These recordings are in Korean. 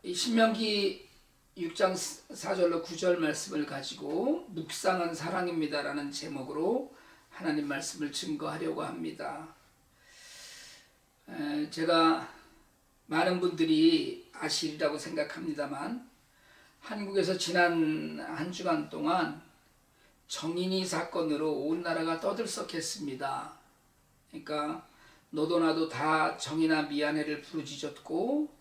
이 신명기 6장 4절로 9절 말씀을 가지고 묵상은 사랑입니다라는 제목으로 하나님 말씀을 증거하려고 합니다. 제가 많은 분들이 아시리라고 생각합니다만 한국에서 지난 한 주간 동안 정인이 사건으로 온 나라가 떠들썩했습니다. 그러니까 너도 나도 다 정인아 미안해를 부르짖었고,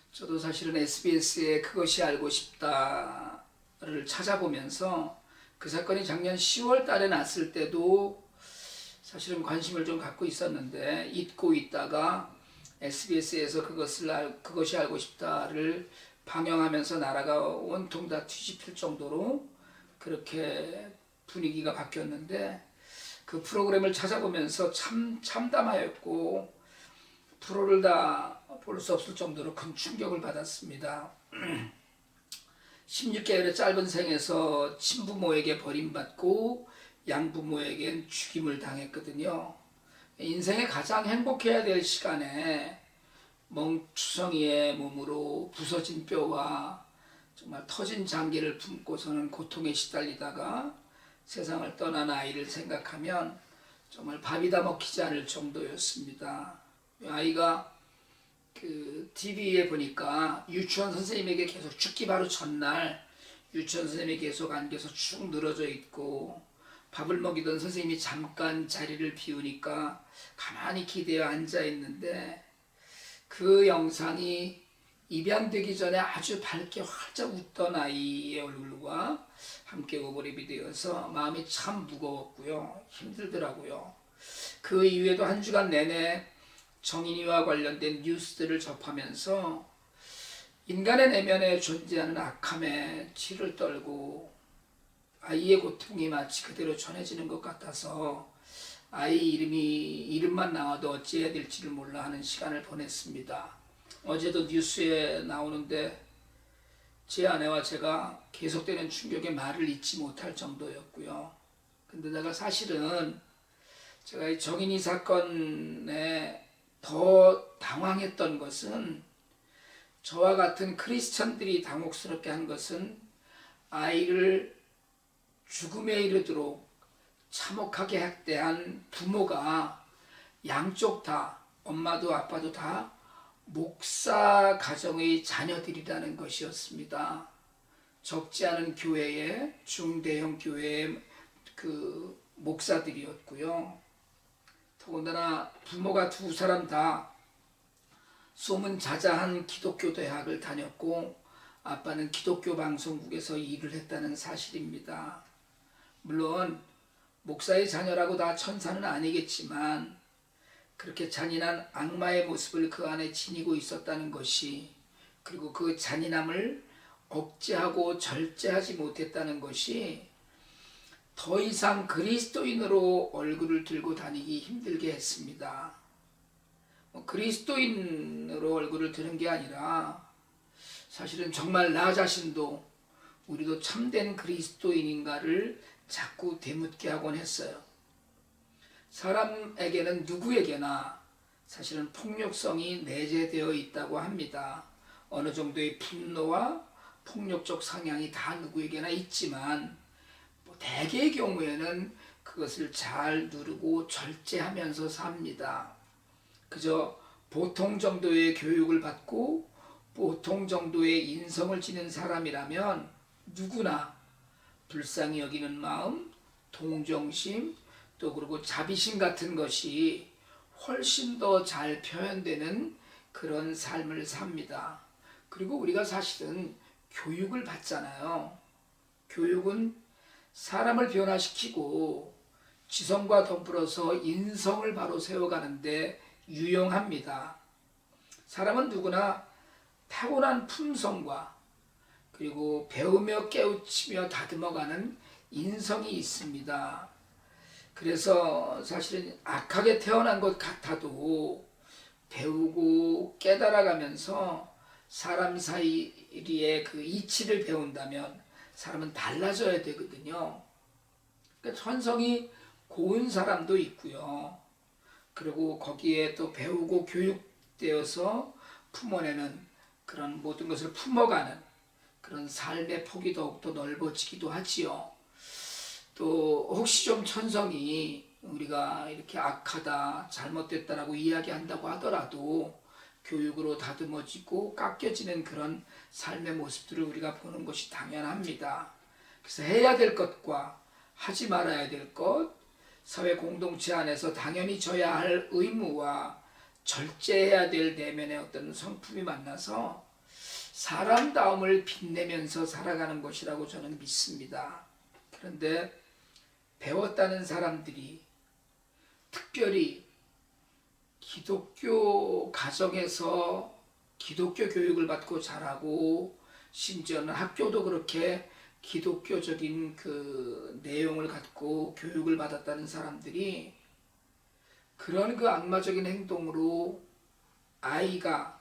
저도 사실은 SBS에 그것이 알고 싶다를 찾아보면서 그 사건이 작년 10월 달에 났을 때도 사실은 관심을 좀 갖고 있었는데 잊고 있다가 SBS에서 그것이 알고 싶다를 방영하면서 나라가 온통 다 뒤집힐 정도로 그렇게 분위기가 바뀌었는데, 그 프로그램을 찾아보면서 참 참담하였고 프로를 다 볼 수 없을 정도로 큰 충격을 받았습니다. 16개월의 짧은 생에서 친부모에게 버림받고 양부모에겐 죽임을 당했거든요. 인생에 가장 행복해야 될 시간에 멍투성이의 몸으로 부서진 뼈와 정말 터진 장기를 품고서는 고통에 시달리다가 세상을 떠난 아이를 생각하면 정말 밥이 다 먹히지 않을 정도였습니다. 아이가 그 TV에 보니까 유치원 선생님에게 계속 죽기 바로 전날 유치원 선생님이 계속 안겨서 쭉 늘어져 있고, 밥을 먹이던 선생님이 잠깐 자리를 비우니까 가만히 기대어 앉아 있는데, 그 영상이 입양되기 전에 아주 밝게 활짝 웃던 아이의 얼굴과 함께 오버랩이 되어서 마음이 참 무거웠고요. 힘들더라고요. 그 이후에도 한 주간 내내 정인이와 관련된 뉴스들을 접하면서 인간의 내면에 존재하는 악함에 치를 떨고 아이의 고통이 마치 그대로 전해지는 것 같아서 아이 이름만 나와도 어찌해야 될지를 몰라 하는 시간을 보냈습니다. 어제도 뉴스에 나오는데 제 아내와 제가 계속되는 충격에 말을 잇지 못할 정도였고요. 근데 내가 사실은 제가 이 정인이 사건에 더 당황했던 것은, 저와 같은 크리스천들이 당혹스럽게 한 것은 아이를 죽음에 이르도록 참혹하게 학대한 부모가 양쪽 다, 엄마도 아빠도 다 목사 가정의 자녀들이라는 것이었습니다. 적지 않은 교회의 중대형 교회의 그 목사들이었고요. 더군다나 부모가 두 사람 다 소문자자한 기독교 대학을 다녔고 아빠는 기독교 방송국에서 일을 했다는 사실입니다. 물론 목사의 자녀라고 다 천사는 아니겠지만 그렇게 잔인한 악마의 모습을 그 안에 지니고 있었다는 것이, 그리고 그 잔인함을 억제하고 절제하지 못했다는 것이 더 이상 그리스도인으로 얼굴을 들고 다니기 힘들게 했습니다. 그리스도인으로 얼굴을 드는 게 아니라 사실은 정말 나 자신도 우리도 참된 그리스도인인가를 자꾸 되묻게 하곤 했어요. 사람에게는 누구에게나 사실은 폭력성이 내재되어 있다고 합니다. 어느 정도의 분노와 폭력적 성향이 다 누구에게나 있지만 대개의 경우에는 그것을 잘 누르고 절제하면서 삽니다. 그저 보통 정도의 교육을 받고 보통 정도의 인성을 지닌 사람이라면 누구나 불쌍히 여기는 마음, 동정심, 또 그리고 자비심 같은 것이 훨씬 더 잘 표현되는 그런 삶을 삽니다. 그리고 우리가 사실은 교육을 받잖아요. 교육은 사람을 변화시키고 지성과 더불어서 인성을 바로 세워가는데 유용합니다. 사람은 누구나 타고난 품성과 그리고 배우며 깨우치며 다듬어가는 인성이 있습니다. 그래서 사실은 악하게 태어난 것 같아도 배우고 깨달아가면서 사람 사이의 그 이치를 배운다면 사람은 달라져야 되거든요. 그러니까 천성이 고운 사람도 있고요. 그리고 거기에 또 배우고 교육되어서 품어내는 그런 모든 것을 품어가는 그런 삶의 폭이 더욱더 넓어지기도 하지요. 또 혹시 좀 천성이 우리가 이렇게 악하다, 잘못됐다라고 이야기한다고 하더라도 교육으로 다듬어지고 깎여지는 그런 삶의 모습들을 우리가 보는 것이 당연합니다. 그래서 해야 될 것과 하지 말아야 될 것, 사회 공동체 안에서 당연히 져야 할 의무와 절제해야 될 내면의 어떤 성품이 만나서 사람다움을 빛내면서 살아가는 것이라고 저는 믿습니다. 그런데 배웠다는 사람들이 특별히 기독교 가정에서 기독교 교육을 받고 자라고 심지어는 학교도 그렇게 기독교적인 그 내용을 갖고 교육을 받았다는 사람들이 그런 그 악마적인 행동으로 아이가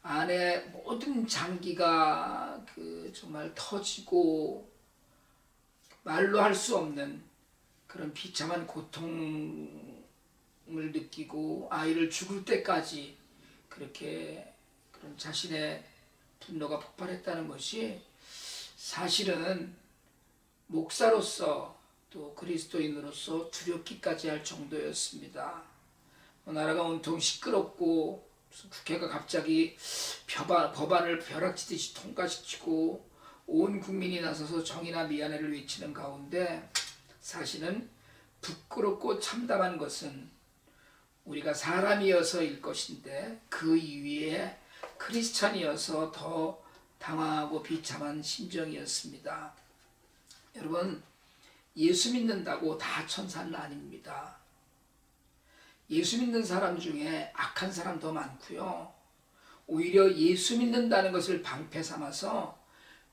안에 모든 장기가 그 정말 터지고 말로 할 수 없는 그런 비참한 고통을 느끼고 아이를 죽을 때까지 그렇게 그런 자신의 분노가 폭발했다는 것이 사실은 목사로서 또 그리스도인으로서 두렵기까지 할 정도였습니다. 나라가 온통 시끄럽고 국회가 갑자기 법안을 벼락치듯이 통과시키고 온 국민이 나서서 정의나 미안해를 외치는 가운데 사실은 부끄럽고 참담한 것은 우리가 사람이어서일 것인데 그 이위에 크리스찬이어서 더 당황하고 비참한 심정이었습니다. 여러분, 예수 믿는다고 다 천사는 아닙니다. 예수 믿는 사람 중에 악한 사람 더 많고요. 오히려 예수 믿는다는 것을 방패 삼아서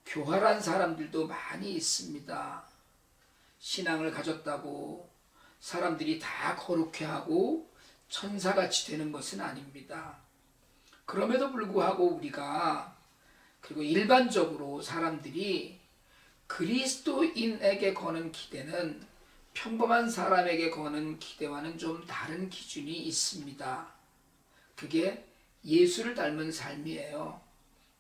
교활한 사람들도 많이 있습니다. 신앙을 가졌다고 사람들이 다 거룩해 하고 천사같이 되는 것은 아닙니다. 그럼에도 불구하고 우리가 그리고 일반적으로 사람들이 그리스도인에게 거는 기대는 평범한 사람에게 거는 기대와는 좀 다른 기준이 있습니다. 그게 예수를 닮은 삶이에요.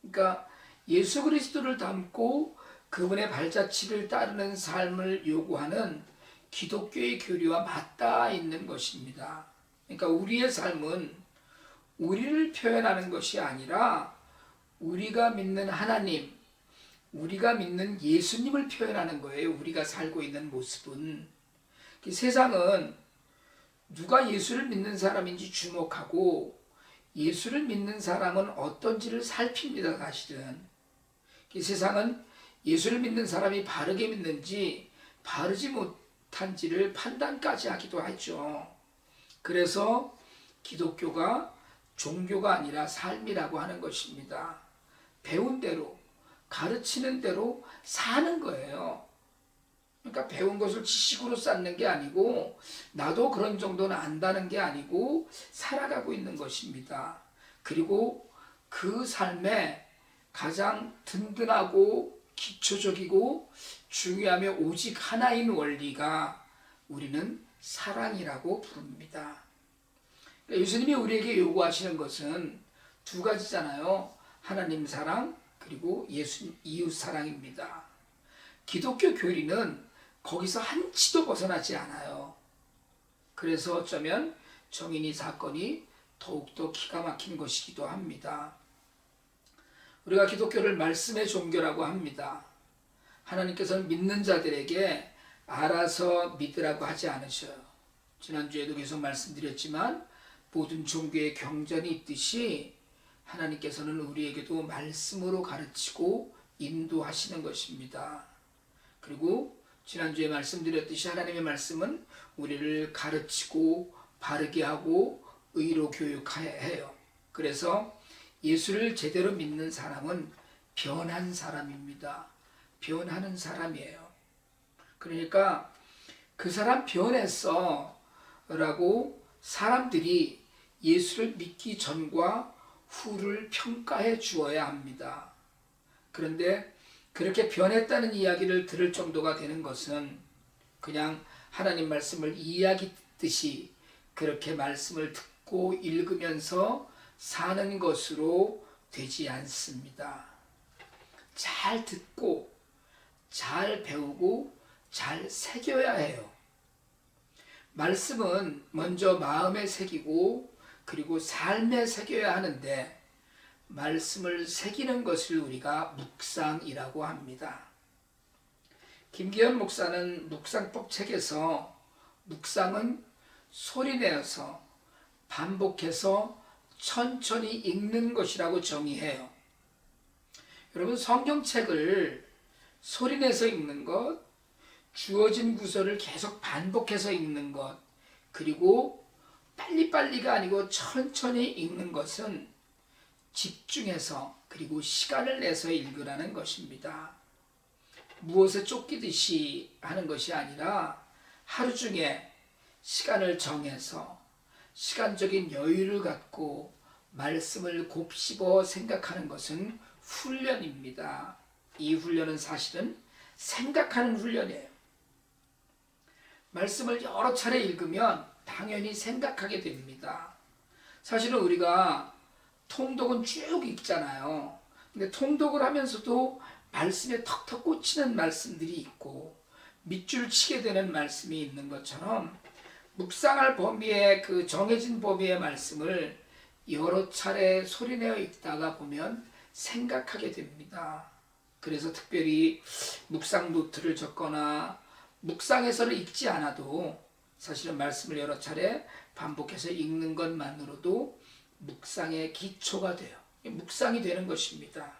그러니까 예수 그리스도를 닮고 그분의 발자취를 따르는 삶을 요구하는 기독교의 교리와 맞닿아 있는 것입니다. 그러니까 우리의 삶은 우리를 표현하는 것이 아니라 우리가 믿는 하나님, 우리가 믿는 예수님을 표현하는 거예요. 우리가 살고 있는 모습은. 세상은 누가 예수를 믿는 사람인지 주목하고 예수를 믿는 사람은 어떤지를 살핍니다. 사실은 세상은 예수를 믿는 사람이 바르게 믿는지 바르지 못한지를 판단까지 하기도 하죠. 그래서 기독교가 종교가 아니라 삶이라고 하는 것입니다. 배운 대로 가르치는 대로 사는 거예요. 그러니까 배운 것을 지식으로 쌓는 게 아니고 나도 그런 정도는 안다는 게 아니고 살아가고 있는 것입니다. 그리고 그 삶에 가장 든든하고 기초적이고 중요하며 오직 하나인 원리가 우리는 사랑이라고 부릅니다. 그러니까 예수님이 우리에게 요구하시는 것은 두 가지잖아요. 하나님 사랑 그리고 이웃 사랑입니다. 기독교 교리는 거기서 한치도 벗어나지 않아요. 그래서 어쩌면 정인이 사건이 더욱더 기가 막힌 것이기도 합니다. 우리가 기독교를 말씀의 종교라고 합니다. 하나님께서는 믿는 자들에게 알아서 믿으라고 하지 않으셔요. 지난주에도 계속 말씀드렸지만 모든 종교에 경전이 있듯이 하나님께서는 우리에게도 말씀으로 가르치고 인도하시는 것입니다. 그리고 지난주에 말씀드렸듯이 하나님의 말씀은 우리를 가르치고 바르게 하고 의로 교육해요. 그래서 예수를 제대로 믿는 사람은 변한 사람입니다. 변하는 사람이에요. 그러니까 그 사람 변했어 라고 사람들이 예수를 믿기 전과 후를 평가해 주어야 합니다. 그런데 그렇게 변했다는 이야기를 들을 정도가 되는 것은 그냥 하나님 말씀을 이야기 듣듯이 그렇게 말씀을 듣고 읽으면서 사는 것으로 되지 않습니다. 잘 듣고 잘 배우고 잘 새겨야 해요. 말씀은 먼저 마음에 새기고 그리고 삶에 새겨야 하는데 말씀을 새기는 것을 우리가 묵상이라고 합니다. 김기현 목사는 묵상법 책에서 묵상은 소리내어서 반복해서 천천히 읽는 것이라고 정의해요. 여러분, 성경책을 소리내서 읽는 것, 주어진 구절을 계속 반복해서 읽는 것, 그리고 빨리빨리가 아니고 천천히 읽는 것은 집중해서 그리고 시간을 내서 읽으라는 것입니다. 무엇에 쫓기듯이 하는 것이 아니라 하루 중에 시간을 정해서 시간적인 여유를 갖고 말씀을 곱씹어 생각하는 것은 훈련입니다. 이 훈련은 사실은 생각하는 훈련이에요. 말씀을 여러 차례 읽으면 당연히 생각하게 됩니다. 사실은 우리가 통독은 쭉 읽잖아요. 근데 통독을 하면서도 말씀에 턱턱 꽂히는 말씀들이 있고 밑줄 치게 되는 말씀이 있는 것처럼 묵상할 범위에 그 정해진 범위의 말씀을 여러 차례 소리내어 읽다가 보면 생각하게 됩니다. 그래서 특별히 묵상 노트를 적거나 묵상해서를 읽지 않아도 사실은 말씀을 여러 차례 반복해서 읽는 것만으로도 묵상의 기초가 돼요. 묵상이 되는 것입니다.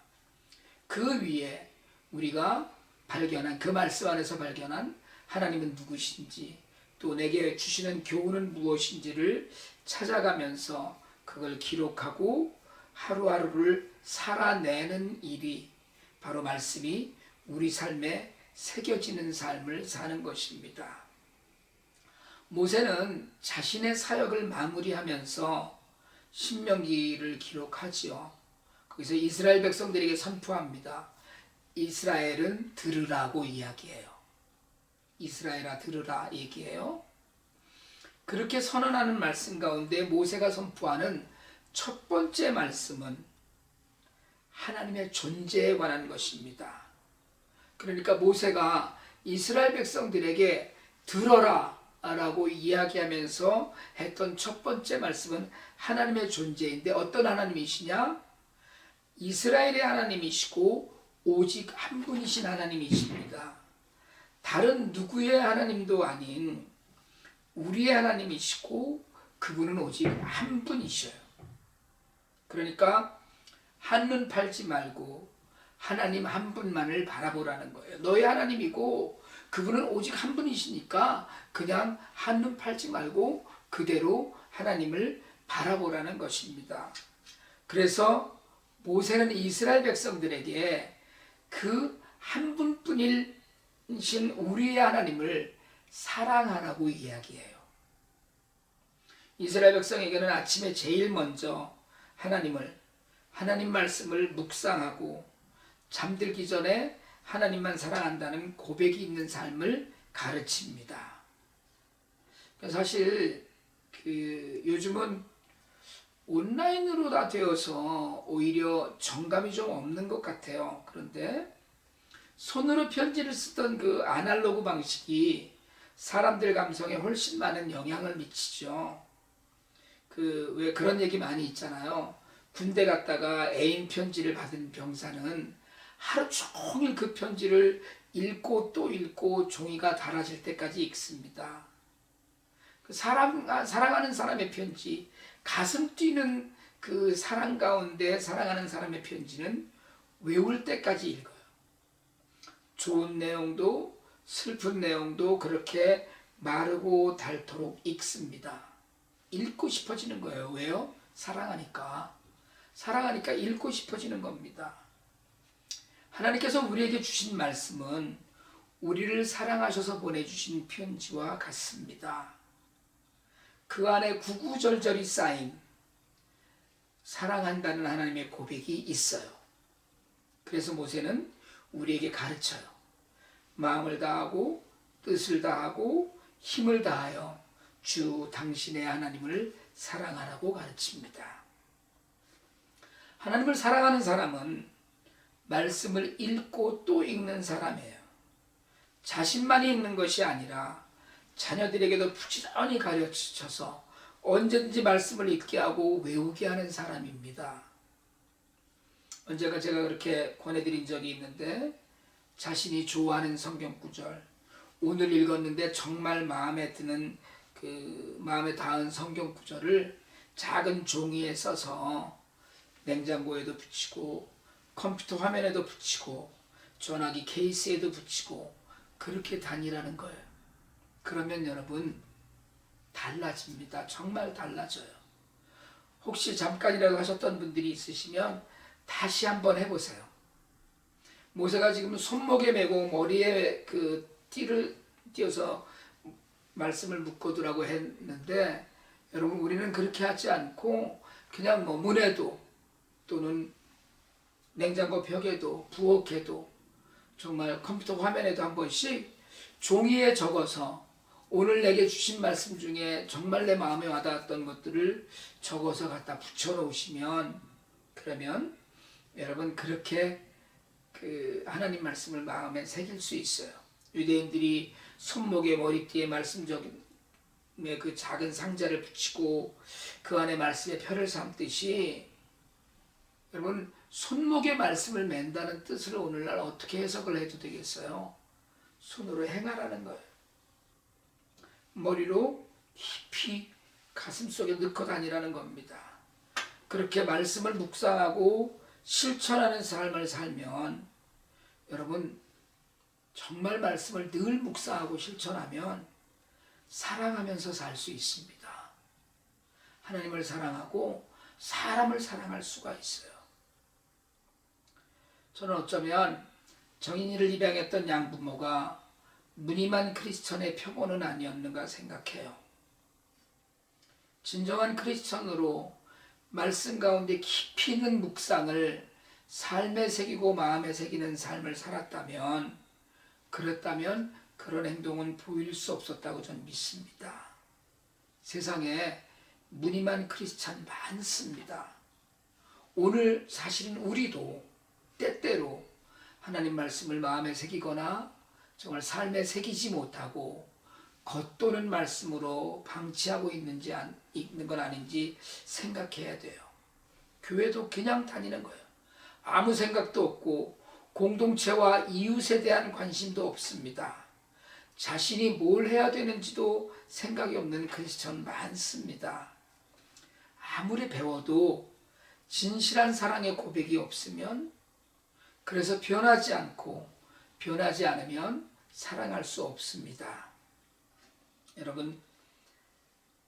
그 위에 우리가 발견한 그 말씀 안에서 발견한 하나님은 누구신지 또 내게 주시는 교훈은 무엇인지를 찾아가면서 그걸 기록하고 하루하루를 살아내는 일이 바로 말씀이 우리 삶에 새겨지는 삶을 사는 것입니다. 모세는 자신의 사역을 마무리하면서 신명기를 기록하지요. 거기서 이스라엘 백성들에게 선포합니다. 이스라엘은 들으라고 이야기해요. 이스라엘아 들으라 얘기해요. 그렇게 선언하는 말씀 가운데 모세가 선포하는 첫 번째 말씀은 하나님의 존재에 관한 것입니다. 그러니까 모세가 이스라엘 백성들에게 들어라 라고 이야기하면서 했던 첫 번째 말씀은 하나님의 존재인데 어떤 하나님이시냐? 이스라엘의 하나님이시고 오직 한 분이신 하나님이십니다. 다른 누구의 하나님도 아닌 우리의 하나님이시고 그분은 오직 한 분이셔요. 그러니까 한눈 팔지 말고 하나님 한 분만을 바라보라는 거예요. 너의 하나님이고 그분은 오직 한 분이시니까 그냥 한눈 팔지 말고 그대로 하나님을 바라보라는 것입니다. 그래서 모세는 이스라엘 백성들에게 그 한 분뿐이신 우리의 하나님을 사랑하라고 이야기해요. 이스라엘 백성에게는 아침에 제일 먼저 하나님 말씀을 묵상하고 잠들기 전에 하나님만 사랑한다는 고백이 있는 삶을 가르칩니다. 사실 요즘은 온라인으로 다 되어서 오히려 정감이 좀 없는 것 같아요. 그런데 손으로 편지를 쓰던 그 아날로그 방식이 사람들 감성에 훨씬 많은 영향을 미치죠. 왜 그런 얘기 많이 있잖아요. 군대 갔다가 애인 편지를 받은 병사는 하루 종일 그 편지를 읽고 또 읽고 종이가 닳아질 때까지 읽습니다. 사랑하는 사람의 편지, 가슴 뛰는 그 사랑 가운데 사랑하는 사람의 편지는 외울 때까지 읽어요. 좋은 내용도 슬픈 내용도 그렇게 마르고 닳도록 읽습니다. 읽고 싶어지는 거예요. 왜요? 사랑하니까 읽고 싶어지는 겁니다. 하나님께서 우리에게 주신 말씀은 우리를 사랑하셔서 보내주신 편지와 같습니다. 그 안에 구구절절히 쌓인 사랑한다는 하나님의 고백이 있어요. 그래서 모세는 우리에게 가르쳐요. 마음을 다하고 뜻을 다하고 힘을 다하여 주 당신의 하나님을 사랑하라고 가르칩니다. 하나님을 사랑하는 사람은 말씀을 읽고 또 읽는 사람이에요. 자신만이 읽는 것이 아니라 자녀들에게도 부지런히 가르쳐서 언제든지 말씀을 읽게 하고 외우게 하는 사람입니다. 언제가 제가 그렇게 권해드린 적이 있는데, 자신이 좋아하는 성경 구절, 오늘 읽었는데 정말 마음에 드는 마음에 닿은 성경 구절을 작은 종이에 써서 냉장고에도 붙이고 컴퓨터 화면에도 붙이고 전화기 케이스에도 붙이고 그렇게 다니라는 거예요. 그러면 여러분 달라집니다. 정말 달라져요. 혹시 잠깐이라도 하셨던 분들이 있으시면 다시 한번 해보세요. 모세가 지금 손목에 메고 머리에 띠를 띄어서 말씀을 묶어두라고 했는데, 여러분 우리는 그렇게 하지 않고 그냥 문에도 또는 냉장고 벽에도 부엌에도 정말 컴퓨터 화면에도 한 번씩 종이에 적어서 오늘 내게 주신 말씀 중에 정말 내 마음에 와닿았던 것들을 적어서 갖다 붙여놓으시면, 그러면 여러분 그렇게 하나님 말씀을 마음에 새길 수 있어요. 유대인들이 손목에 머리띠에 말씀적인 그 작은 상자를 붙이고 그 안에 말씀의 표를 삼듯이, 여러분 손목에 말씀을 맨다는 뜻을 오늘날 어떻게 해석을 해도 되겠어요? 손으로 행하라는 거예요. 머리로 깊이 가슴속에 넣고 다니라는 겁니다. 그렇게 말씀을 묵상하고 실천하는 삶을 살면, 여러분 정말 말씀을 늘 묵상하고 실천하면 사랑하면서 살 수 있습니다. 하나님을 사랑하고 사람을 사랑할 수가 있어요. 저는 어쩌면 정인이를 입양했던 양부모가 무늬만 크리스천의 표본은 아니었는가 생각해요. 진정한 크리스천으로 말씀 가운데 깊이 있는 묵상을 삶에 새기고 마음에 새기는 삶을 살았다면, 그랬다면 그런 행동은 보일 수 없었다고 저는 믿습니다. 세상에 무늬만 크리스찬 많습니다. 오늘 사실은 우리도 때때로 하나님 말씀을 마음에 새기거나 정말 삶에 새기지 못하고 겉도는 말씀으로 방치하고 있는 건 아닌지 생각해야 돼요. 교회도 그냥 다니는 거예요. 아무 생각도 없고 공동체와 이웃에 대한 관심도 없습니다. 자신이 뭘 해야 되는지도 생각이 없는 크리스천 많습니다. 아무리 배워도 진실한 사랑의 고백이 없으면, 그래서 변하지 않으면 사랑할 수 없습니다. 여러분,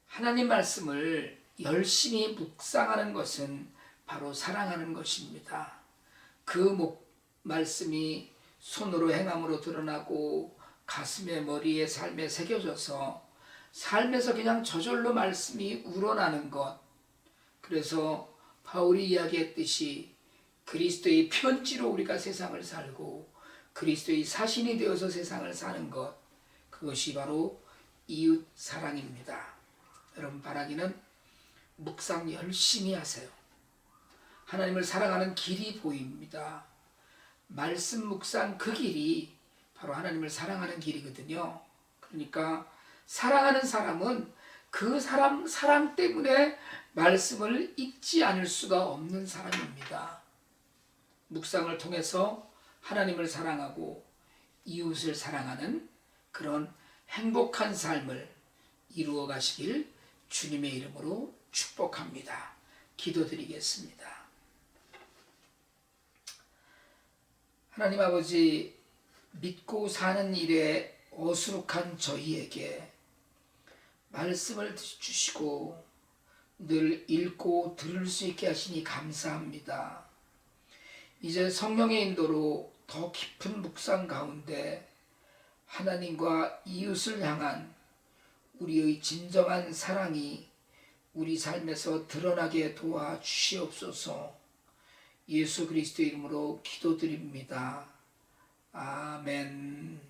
하나님 말씀을 열심히 묵상하는 것은 바로 사랑하는 것입니다. 그 말씀이 손으로 행함으로 드러나고 가슴에 머리에 삶에 새겨져서 삶에서 그냥 저절로 말씀이 우러나는 것, 그래서 바울이 이야기했듯이 그리스도의 편지로 우리가 세상을 살고 그리스도의 사신이 되어서 세상을 사는 것, 그것이 바로 이웃 사랑입니다. 여러분 바라기는 묵상 열심히 하세요. 하나님을 사랑하는 길이 보입니다. 말씀 묵상 그 길이 바로 하나님을 사랑하는 길이거든요. 그러니까 사랑하는 사람은 그 사랑 때문에 말씀을 읽지 않을 수가 없는 사람입니다. 묵상을 통해서 하나님을 사랑하고 이웃을 사랑하는 그런 행복한 삶을 이루어 가시길 주님의 이름으로 축복합니다. 기도드리겠습니다. 하나님 아버지, 믿고 사는 일에 어수룩한 저희에게 말씀을 주시고 늘 읽고 들을 수 있게 하시니 감사합니다. 이제 성령의 인도로 더 깊은 묵상 가운데 하나님과 이웃을 향한 우리의 진정한 사랑이 우리 삶에서 드러나게 도와주시옵소서. 예수 그리스도 이름으로 기도드립니다. 아멘.